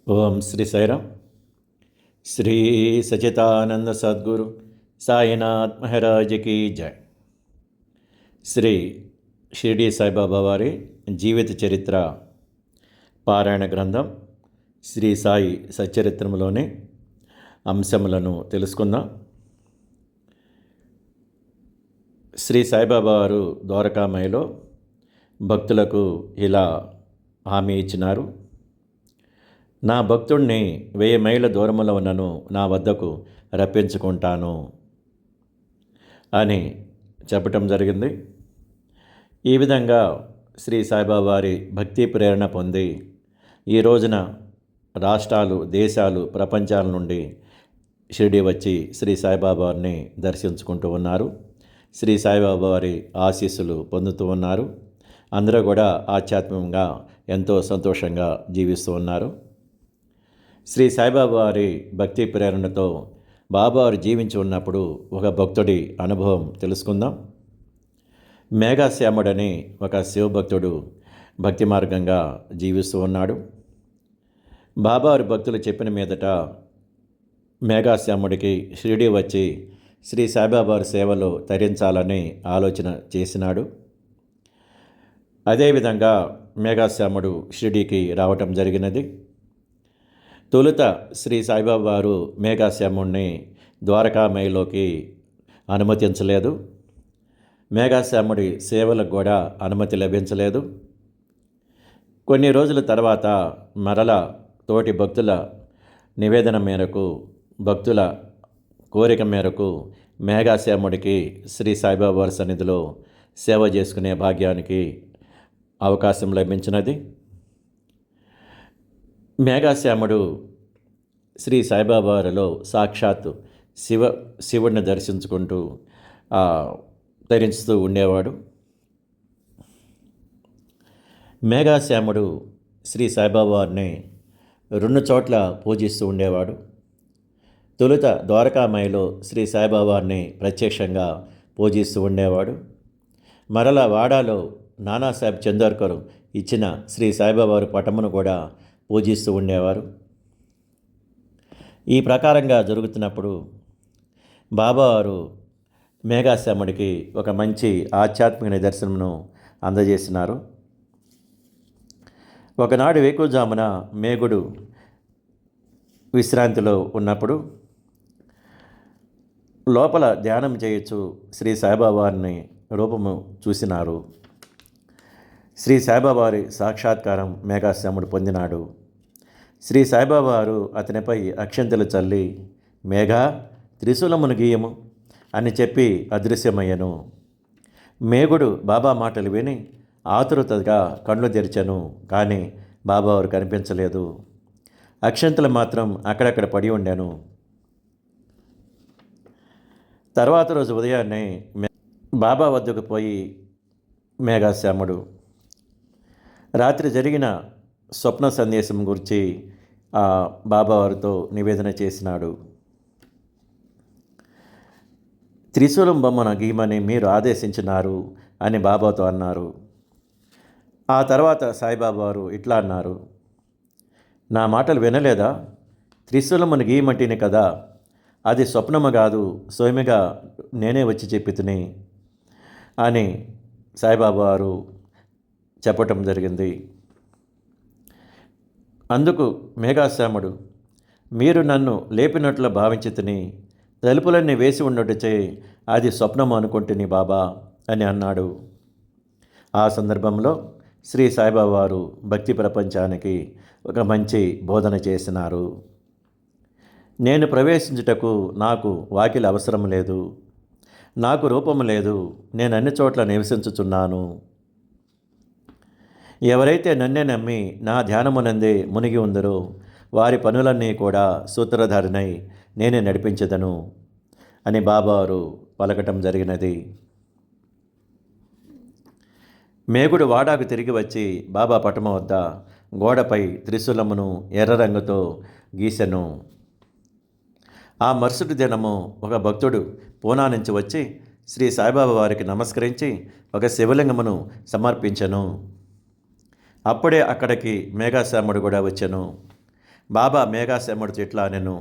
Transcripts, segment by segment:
ఓం శ్రీ సాయిరామ్. శ్రీ సచితానంద సద్గురు సాయినాథ్ మహారాజ్కి జై. శ్రీ షిరిడి సాయిబాబా వారి జీవిత చరిత్ర పారాయణ గ్రంథం శ్రీ సాయి సచ్చరిత్రములోని అంశములను తెలుసుకుందాం. శ్రీ సాయిబాబా వారు ద్వారకామయిలో భక్తులకు ఇలా హామీ ఇచ్చినారు. నా భక్తుణ్ణి 1000 మైళ్ళ దూరములో ఉన్నను నా వద్దకు రప్పించుకుంటాను అని చెప్పటం జరిగింది. ఈ విధంగా శ్రీ సాయిబాబా వారి భక్తి ప్రేరణ పొంది ఈ రోజున రాష్ట్రాలు, దేశాలు, ప్రపంచాల నుండి షిరిడి వచ్చి శ్రీ సాయిబాబా వారిని దర్శించుకుంటూ ఉన్నారు. శ్రీ సాయిబాబా వారి ఆశీస్సులు పొందుతూ ఉన్నారు. అందరూ కూడా ఆధ్యాత్మికంగా ఎంతో సంతోషంగా జీవిస్తూ ఉన్నారు. శ్రీ సాయిబాబా వారి భక్తి ప్రేరణతో బాబావారు జీవించి ఉన్నప్పుడు ఒక భక్తుడి అనుభవం తెలుసుకుందాం. మేఘశ్యాముడని ఒక శివభక్తుడు భక్తి మార్గంగా జీవిస్తూ ఉన్నాడు. బాబావారి భక్తులు చెప్పిన మీదట మేఘశ్యాముడికి షిరిడి వచ్చి శ్రీ సాయిబాబా వారి సేవలో తరించాలని ఆలోచన చేసినాడు. అదేవిధంగా మేఘశ్యాముడు షిరిడీకి రావటం జరిగినది. తొలుత శ్రీ సాయిబాబా వారు మేఘశ్యాముడిని ద్వారకామయిలోకి అనుమతించలేదు. మేఘశ్యాముడి సేవలకు కూడా అనుమతి లభించలేదు. కొన్ని రోజుల తర్వాత మరల తోటి భక్తుల నివేదన మేరకు, భక్తుల కోరిక మేరకు మేఘశ్యాముడికి శ్రీ సాయిబాబా వారి సన్నిధిలో సేవ చేసుకునే భాగ్యానికి అవకాశం లభించినది. మేఘశ్యాముడు శ్రీ సాయిబాబా వారిలో సాక్షాత్తు శివుడిని దర్శించుకుంటూ ధరిస్తూ ఉండేవాడు. మేఘశ్యాముడు శ్రీ సాయిబాబా వారిని 2 చోట్ల పూజిస్తూ ఉండేవాడు. తొలుత ద్వారకామయిలో శ్రీ సాయిబాబా వారిని ప్రత్యక్షంగా పూజిస్తూ ఉండేవాడు. మరలా వాడాలో నానాసాహెబ్ చందోర్కర్ ఇచ్చిన శ్రీ సాయిబాబా వారి పటమును కూడా పూజిస్తూ ఉండేవారు. ఈ ప్రకారంగా జరుగుతున్నప్పుడు బాబావారు మేఘశ్యాముడికి ఒక మంచి ఆధ్యాత్మిక నిదర్శనమును అందజేసినారు. ఒకనాడు వేకువజామున మేఘుడు విశ్రాంతిలో ఉన్నప్పుడు లోపల ధ్యానం చేయొచ్చు శ్రీ సాయిబాబా వారిని రూపము చూసినారు. శ్రీ సాయిబాబా వారి సాక్షాత్కారం మేఘశ్యాముడు పొందినాడు. శ్రీ సాయిబాబా వారు అతనిపై అక్షంతలు చల్లి మేఘ త్రిశూలమును గీయము అని చెప్పి అదృశ్యమయ్యను. మేఘుడు బాబా మాటలు విని ఆతురతగా కళ్ళు తెరిచెను. కానీ బాబావారు కనిపించలేదు. అక్షంతలు మాత్రం అక్కడక్కడ పడి ఉండెను. తర్వాత రోజు ఉదయాన్నే బాబా వద్దకు పోయి మేఘశ్యాముడు రాత్రి జరిగిన స్వప్న సందేశం గురించి బాబావారితో నివేదన చేసినాడు. త్రిశూలం బొమ్మను గీయమని మీరు ఆదేశించినారు అని బాబాతో అన్నారు. ఆ తర్వాత సాయిబాబా వారు ఇట్లా అన్నారు, నా మాటలు వినలేదా? త్రిశూలమును గీయమంటేనే కదా, అది స్వప్నము కాదు, స్వయముగా నేనే వచ్చి చెప్పితిని అని సాయిబాబా వారు చెప్పటం జరిగింది. అందుకు మేఘశ్యాముడు మీరు నన్ను లేపినట్లు భావించితిని, తలుపులన్నీ వేసి ఉన్నట్టుచే అది స్వప్నము అనుకుంటుని బాబా అని అన్నాడు. ఆ సందర్భంలో శ్రీ సాయిబాబా వారు భక్తి ప్రపంచానికి ఒక మంచి బోధన చేసినారు. నేను ప్రవేశించుటకు నాకు వాకిలి అవసరం లేదు, నాకు రూపము లేదు, నేను అన్ని చోట్ల నివసించుచున్నాను. ఎవరైతే నన్నే నమ్మి నా ధ్యానమునందే మునిగి ఉందరో వారి పనులన్నీ కూడా సూత్రధారినై నేనే నడిపించదను అని బాబావారు పలకటం జరిగినది. మేఘుడు వాడాకు తిరిగి వచ్చి బాబా పటము వద్ద గోడపై త్రిశూలమును ఎర్ర రంగుతో గీసెను. ఆ మరుసటి దినము ఒక భక్తుడు పూనా నుంచి వచ్చి శ్రీ సాయిబాబా వారికి నమస్కరించి ఒక శివలింగమును సమర్పించెను. అప్పుడే అక్కడికి మేఘశ్యాముడు కూడా వచ్చెను. బాబా మేఘశ్యాముడితో ఇట్లా నేను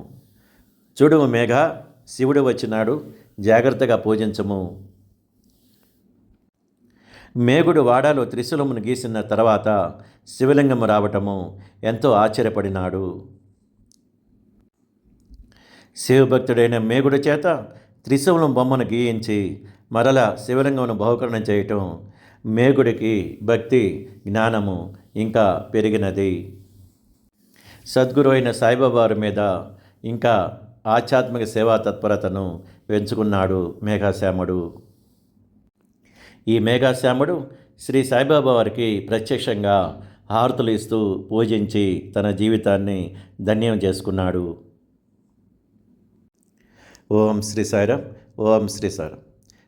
చూడు మేఘ, శివుడు వచ్చినాడు, జాగ్రత్తగా పూజించము. మేఘుడు వాడాలో త్రిశూలమును గీసిన తర్వాత శివలింగము రావటము ఎంతో ఆశ్చర్యపడినాడు. శివభక్తుడైన మేఘుడి చేత త్రిశూలం బొమ్మను గీయించి మరల శివలింగమును బహుకరణం చేయటం మేఘుడికి భక్తి జ్ఞానము ఇంకా పెరిగినది. సద్గురు అయిన సాయిబాబా వారి మీద ఇంకా ఆధ్యాత్మిక సేవా తత్పరతను పెంచుకున్నాడు మేఘశ్యాముడు. ఈ మేఘశ్యాముడు శ్రీ సాయిబాబా వారికి ప్రత్యక్షంగా హారతులు ఇస్తూ పూజించి తన జీవితాన్ని ధన్యం చేసుకున్నాడు. ఓం శ్రీ సాయిరామ్. ఓం శ్రీ సాయిరామ్.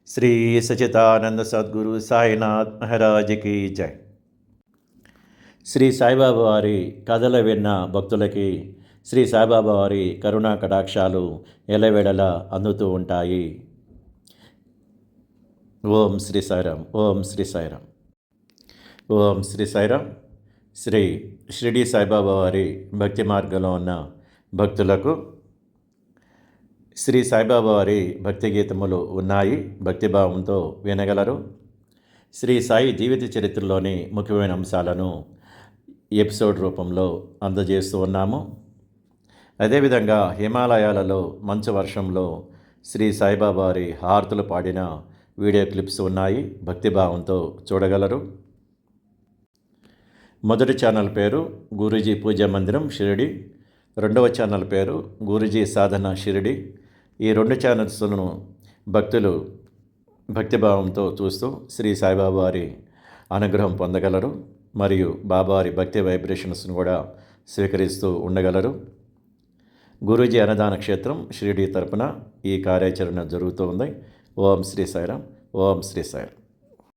శ్రీ సచితానంద సద్గురు సాయినాథ్ మహారాజ్కి జై. శ్రీ సాయిబాబా వారి కథలు విన్న భక్తులకి శ్రీ సాయిబాబా వారి కరుణా కటాక్షాలు ఎల్లవేళలా అందుతూ ఉంటాయి. ఓం శ్రీ సాయిరామ్. ఓం శ్రీ సాయిరామ్. ఓం శ్రీ సాయిరామ్. శ్రీ షిరిడి సాయిబాబా వారి భక్తి మార్గంలో ఉన్న భక్తులకు శ్రీ సాయిబాబా వారి భక్తి గీతములు ఉన్నాయి, భక్తిభావంతో వినగలరు. శ్రీ సాయి జీవిత చరిత్రలోని ముఖ్యమైన అంశాలను ఎపిసోడ్ రూపంలో అందజేస్తూ ఉన్నాము. అదేవిధంగా హిమాలయాలలో మంచు వర్షంలో శ్రీ సాయిబాబా వారి హారతులు పాడిన వీడియో క్లిప్స్ ఉన్నాయి, భక్తిభావంతో చూడగలరు. మొదటి ఛానల్ పేరు గురూజీ పూజా మందిరం షిరిడి, రెండవ ఛానల్ పేరు గురూజీ సాధన షిరిడి. ఈ రెండు ఛానల్స్ను భక్తులు భక్తిభావంతో చూస్తూ శ్రీ సాయిబాబా వారి అనుగ్రహం పొందగలరు మరియు బాబావారి భక్తి వైబ్రేషన్స్ను కూడా స్వీకరిస్తూ ఉండగలరు. గురూజీ అన్నదాన క్షేత్రం షిరిడి తరపున ఈ కార్యాచరణ జరుగుతూ ఉంది. ఓం శ్రీ సాయిరామ్. ఓం శ్రీ సాయిరామ్.